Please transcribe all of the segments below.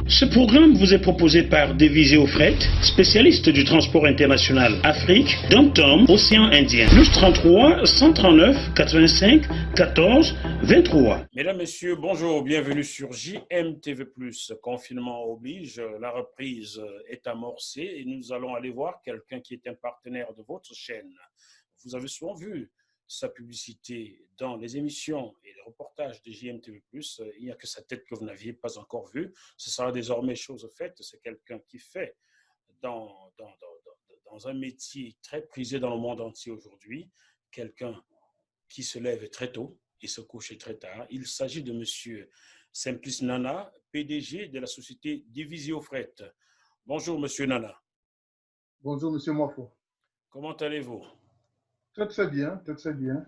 Ce programme vous est proposé par Devisé au fret, spécialiste du transport international Afrique, Dom-Tom, Océan Indien. Plus 33 139 85 14 23. Mesdames, Messieurs, bonjour, bienvenue sur JMTV+. Confinement oblige, la reprise est amorcée et nous allons aller voir quelqu'un qui est un partenaire de votre chaîne. Vous avez souvent vu sa publicité dans les émissions et les reportages de JMTV+. Il n'y a que sa tête que vous n'aviez pas encore vue. Ce sera désormais chose faite. C'est quelqu'un qui fait dans un métier très prisé dans le monde entier aujourd'hui, quelqu'un qui se lève très tôt et se couche très tard. Il s'agit de M. Simplice Nana, PDG de la société Divisio Fret. Bonjour, M. Nana. Bonjour, M. Mofo. Comment allez-vous? Très bien, très bien.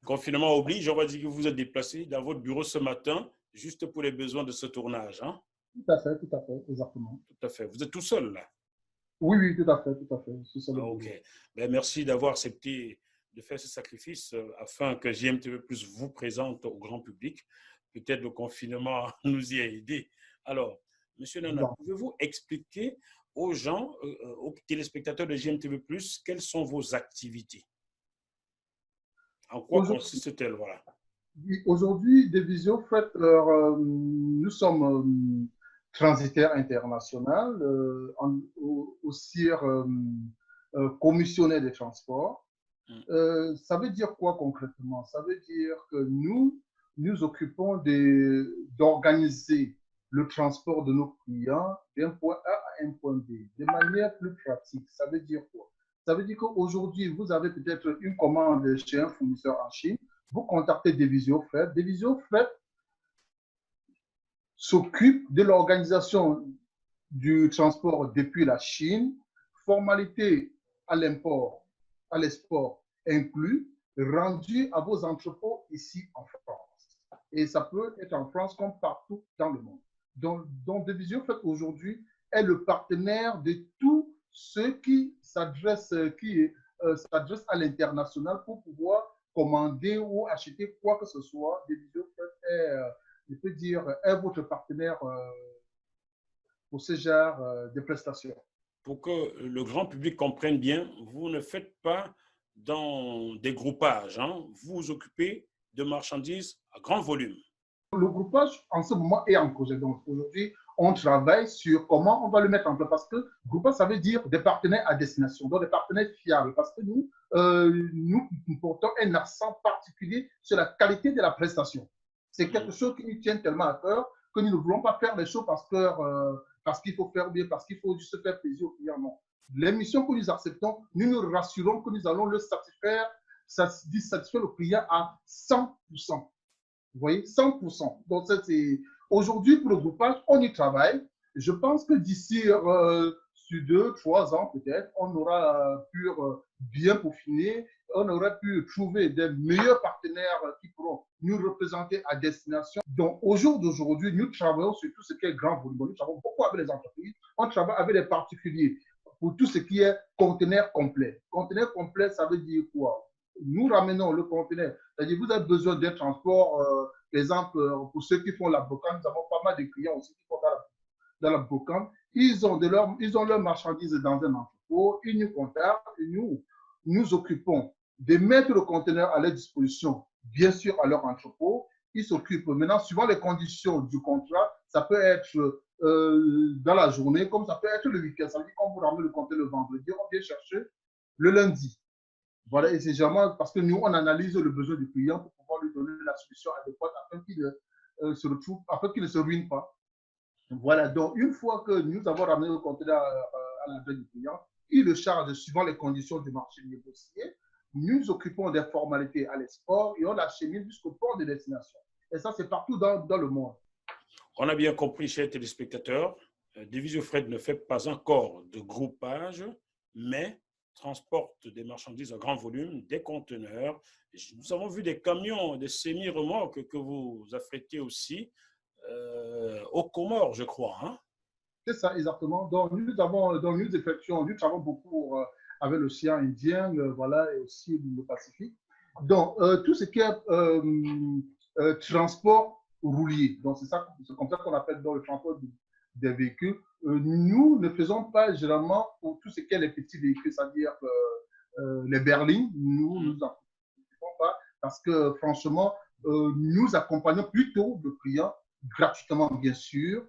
Confinement oblige, on va dire que vous êtes déplacé dans votre bureau ce matin, juste pour les besoins de ce tournage. Hein? Tout à fait, exactement. Tout à fait. Vous êtes tout seul là? Oui, tout à fait. Je suis seul. Ok. Ben, merci d'avoir accepté de faire ce sacrifice afin que JMTV+ vous présente au grand public. Peut-être le confinement nous y a aidé. Alors, M. Nana, pouvez-vous expliquer aux gens, aux téléspectateurs de JMTV+, quelles sont vos activités? En quoi consiste-t-elle? Voilà. Aujourd'hui, Divisio Fret, nous sommes transitaires international, aussi commissionnaires des transports. Ça veut dire quoi concrètement? Ça veut dire que nous occupons d'organiser le transport de nos clients d'un point A à un point B de manière plus pratique. Ça veut dire quoi? Ça veut dire qu'aujourd'hui, vous avez peut-être une commande chez un fournisseur en Chine, vous contactez Divisio Fret. Divisio Fret s'occupe de l'organisation du transport depuis la Chine, formalité à l'import, à l'export inclus, rendu à vos entrepôts ici en France. Et ça peut être en France comme partout dans le monde. Donc Divisio Fret aujourd'hui est le partenaire de tous ceux qui s'adressent à l'international pour pouvoir commander ou acheter quoi que ce soit. Divisio Fret est, je peux dire, est votre partenaire pour ce genre de prestations. Pour que le grand public comprenne bien, vous ne faites pas dans des groupages, hein? Vous vous occupez de marchandises à grand volume. Le groupage, en ce moment, est en projet. Donc, aujourd'hui, on travaille sur comment on va le mettre en place. Parce que groupage, ça veut dire des partenaires à destination, donc des partenaires fiables. Parce que nous portons un accent particulier sur la qualité de la prestation. C'est quelque chose qui nous tient tellement à cœur que nous ne voulons pas faire les choses parce qu'il faut faire bien, parce qu'il faut juste faire plaisir aux clients. Non. Les missions que nous acceptons, nous nous rassurons que nous allons le satisfaire le client à 100%. Vous voyez, 100%. Donc, aujourd'hui, pour le groupage, on y travaille. Je pense que d'ici sur 2-3 ans, peut-être, on aura pu bien peaufiner, on aura pu trouver des meilleurs partenaires qui pourront nous représenter à destination. Donc, au jour d'aujourd'hui, nous travaillons sur tout ce qui est grand volume. Nous travaillons beaucoup avec les entreprises, on travaille avec les particuliers pour tout ce qui est conteneur complet. Conteneur complet, ça veut dire quoi? Nous ramenons le conteneur. C'est-à-dire, vous avez besoin d'un transport, par exemple, pour ceux qui font la brocante, nous avons pas mal de clients aussi qui font dans la brocante. Ils ont leurs marchandises dans un entrepôt, ils nous contactent et nous occupons de mettre le conteneur à leur disposition, bien sûr, à leur entrepôt. Ils s'occupent. Maintenant, suivant les conditions du contrat, ça peut être dans la journée, comme ça peut être le week-end. Ça veut dire qu'on vous ramène le conteneur le vendredi, on vient chercher le lundi. Voilà, et c'est généralement parce que nous, on analyse le besoin du client pour pouvoir lui donner la solution adéquate afin qu'il ne se ruine pas. Voilà, donc une fois que nous avons ramené le conteneur à l'adresse du client, il le charge suivant les conditions du marché négocié. Nous occupons des formalités à l'export et on l'achemine jusqu'au port de destination. Et ça, c'est partout dans le monde. On a bien compris, chers téléspectateurs, Divisio Fret ne fait pas encore de groupage, mais transporte des marchandises à grand volume, des conteneurs. Nous avons vu des camions, des semi-remorques que vous affrétez aussi aux Comores, je crois. Hein? C'est ça, exactement. Donc, nous travaillons beaucoup avec l'océan Indien, voilà, et aussi le Pacifique. Donc, tout ce qui est transport rouliers. Donc, c'est comme ça qu'on appelle dans le transport des véhicules. Nous ne faisons pas généralement pour tout ce qui est les petits véhicules, c'est-à-dire les berlines. Nous n'en faisons pas parce que franchement, nous accompagnons plutôt le client gratuitement, bien sûr,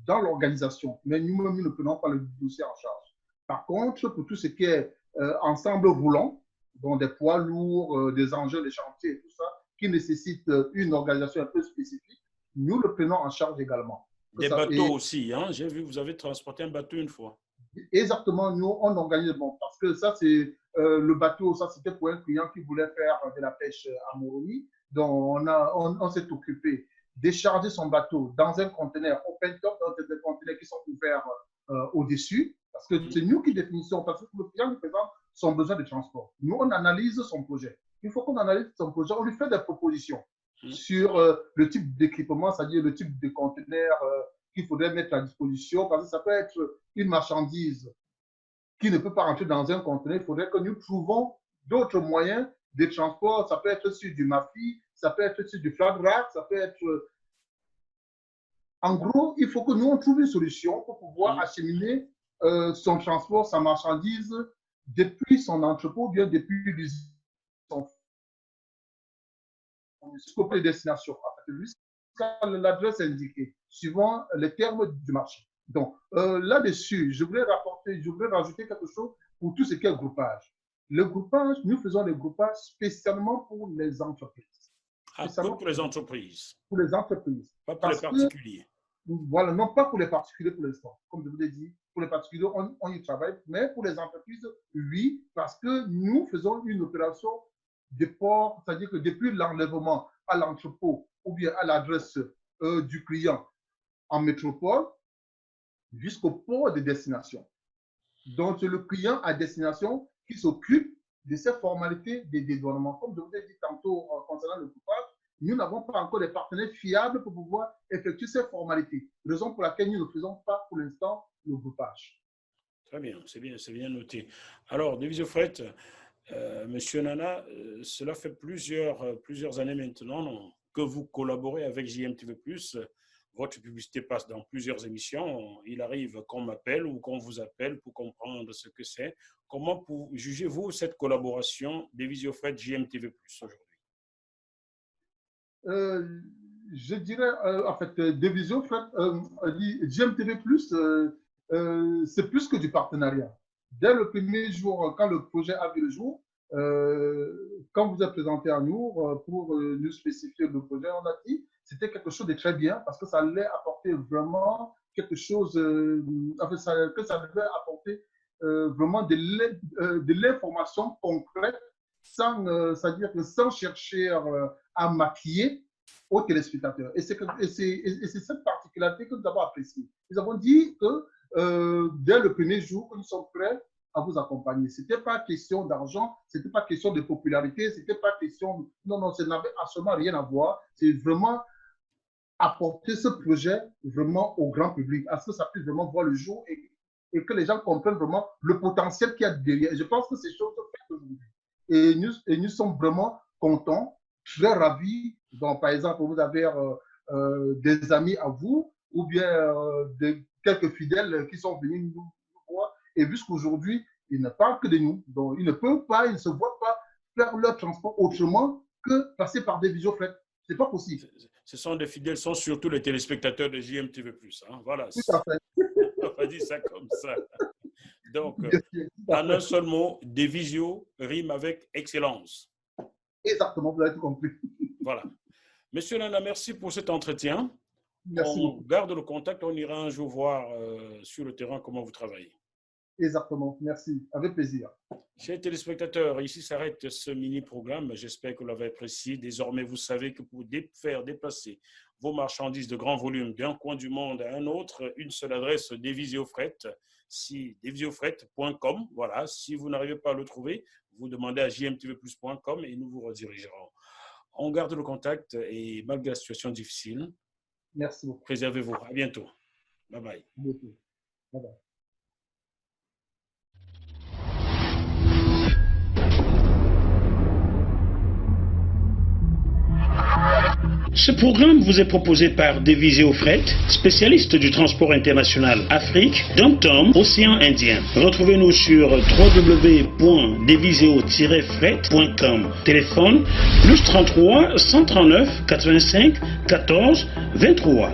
dans l'organisation. Mais nous-mêmes, nous ne prenons pas le dossier en charge. Par contre, pour tout ce qui est ensemble roulant, dont des poids lourds, des engins, des chantiers et tout ça, qui nécessitent une organisation un peu spécifique, nous le prenons en charge également. Des bateaux aussi, hein? J'ai vu, vous avez transporté un bateau une fois. Exactement, nous, on organise, bon, parce que ça, c'est le bateau, ça, c'était pour un client qui voulait faire de la pêche à Moroni. Donc, on s'est occupé de décharger son bateau dans un conteneur open top, dans des conteneurs qui sont ouverts au-dessus, parce que c'est nous qui définissons, parce que le client nous présente son besoin de transport. Nous, on analyse son projet. Il faut qu'on analyse son projet, on lui fait des propositions sur le type d'équipement, c'est-à-dire le type de conteneur qu'il faudrait mettre à disposition, parce que ça peut être une marchandise qui ne peut pas rentrer dans un conteneur. Il faudrait que nous trouvons d'autres moyens de transport. Ça peut être sur du MAFI, ça peut être sur du flat rack, ça peut être... En gros, il faut que nous, on trouve une solution pour pouvoir acheminer son transport, sa marchandise, depuis son entrepôt, bien depuis son jusqu'au point de destination, jusqu'à l'adresse indiquée, suivant les termes du marché. Donc, là-dessus, je voulais rajouter quelque chose pour tout ce qui est groupage. Le groupage, nous faisons le groupage spécialement pour les entreprises. Ah, pour les entreprises. Pour les entreprises. Pas pour les particuliers. Voilà, non pas pour les particuliers pour l'instant. Comme je vous l'ai dit, pour les particuliers, on y travaille, mais pour les entreprises, oui, parce que nous faisons une opération de port, c'est-à-dire que depuis l'enlèvement à l'entrepôt ou bien à l'adresse du client en métropole jusqu'au port de destination. Donc, c'est le client à destination qui s'occupe de ces formalités de dédouanement. Comme je vous ai dit tantôt concernant le groupage, nous n'avons pas encore des partenaires fiables pour pouvoir effectuer ces formalités. Raison pour laquelle nous ne faisons pas pour l'instant le groupage. Très bien, c'est bien noté. Alors, Divisio Fret, Monsieur Nana, cela fait plusieurs années maintenant que vous collaborez avec JMTV+. Votre publicité passe dans plusieurs émissions. Il arrive qu'on m'appelle ou qu'on vous appelle pour comprendre ce que c'est. Comment jugez-vous cette collaboration Divisio Fret JMTV+ aujourd'hui? Je dirais, en fait, Divisio Fret, JMTV+, c'est plus que du partenariat. Dès le premier jour, quand le projet a vu le jour, quand vous êtes présenté à nous pour nous spécifier le projet, on a dit c'était quelque chose de très bien parce que ça allait apporter vraiment quelque chose, que ça devait apporter vraiment de l'information concrète c'est-à-dire que sans chercher à maquiller aux téléspectateurs. Et c'est cette particularité que nous avons appréciée. Nous avons dit que dès le premier jour, nous sommes prêts à vous accompagner. Ce n'était pas question d'argent, ce n'était pas question de popularité, ce n'était pas question... Non, ça n'avait absolument rien à voir. C'est vraiment apporter ce projet vraiment au grand public, à ce que ça puisse vraiment voir le jour et que les gens comprennent vraiment le potentiel qu'il y a derrière. Je pense que ces choses sont faites aujourd'hui. Et nous sommes vraiment contents, très ravis. Donc, par exemple, vous avez des amis à vous ou bien quelques fidèles qui sont venus nous voir. Et puisqu'aujourd'hui, ils ne parlent que de nous, donc ils ne peuvent pas, ils ne se voient pas faire leur transport autrement que passer par des visiofrets. Ce n'est pas possible. Ce sont des fidèles, sont surtout les téléspectateurs de JMTV+. Hein? Voilà. Tout à fait. On va dire ça comme ça. Donc, en un seul mot, Divisio rime avec excellence. Exactement, vous avez tout compris. Voilà. Monsieur Nana, merci pour cet entretien. Merci on beaucoup. Garde le contact, on ira un jour voir sur le terrain comment vous travaillez. Exactement, merci, avec plaisir. Chers téléspectateurs, ici s'arrête ce mini-programme. J'espère que vous l'avez apprécié. Désormais, vous savez que pour faire déplacer vos marchandises de grand volume d'un coin du monde à un autre, une seule adresse, Divisio Fret, divisiofret.com. Voilà, si vous n'arrivez pas à le trouver, vous demandez à jmtvplus.com et nous vous redirigerons. On garde le contact et malgré la situation difficile, merci beaucoup. Préservez-vous. À bientôt. Bye bye. Bye bye. Ce programme vous est proposé par Deviseo Fret, spécialiste du transport international Afrique, dom-tom, océan Indien. Retrouvez-nous sur www.deviseo-fret.com. Téléphone +33 139 85 14 23.